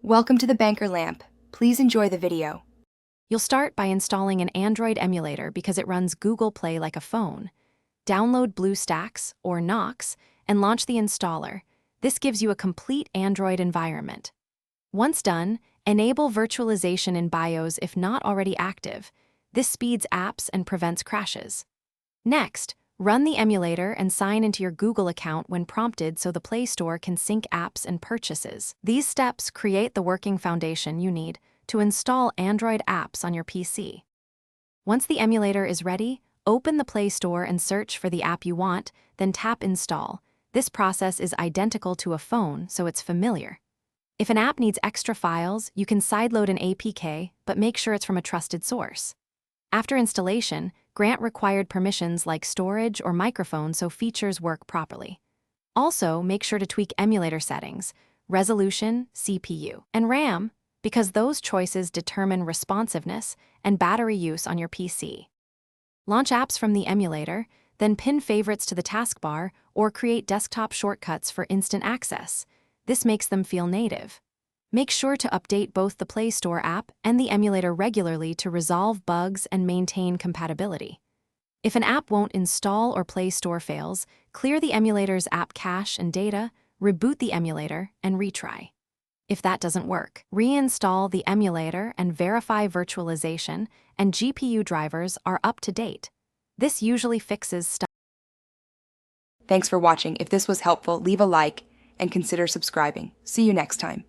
Welcome to the Banker Lamp. Please enjoy the video. You'll start by installing an Android emulator because it runs Google Play like a phone. Download BlueStacks, or Nox, and launch the installer. This gives you a complete Android environment. Once done, enable virtualization in BIOS if not already active. This speeds apps and prevents crashes. Next, run the emulator and sign into your Google account when prompted so the Play Store can sync apps and purchases. These steps create the working foundation you need to install Android apps on your PC. Once the emulator is ready, open the Play Store and search for the app you want, then tap Install. This process is identical to a phone, so it's familiar. If an app needs extra files, you can sideload an APK, but make sure it's from a trusted source. After installation, grant required permissions like storage or microphone so features work properly. Also, make sure to tweak emulator settings, resolution, CPU, and RAM, because those choices determine responsiveness and battery use on your PC. Launch apps from the emulator, then pin favorites to the taskbar or create desktop shortcuts for instant access. This makes them feel native. Make sure to update both the Play Store app and the emulator regularly to resolve bugs and maintain compatibility. If an app won't install or Play Store fails, clear the emulator's app cache and data, reboot the emulator, and retry. If that doesn't work, reinstall the emulator and verify virtualization and GPU drivers are up to date. This usually fixes stuff. Thanks for watching. If this was helpful, leave a like and consider subscribing. See you next time.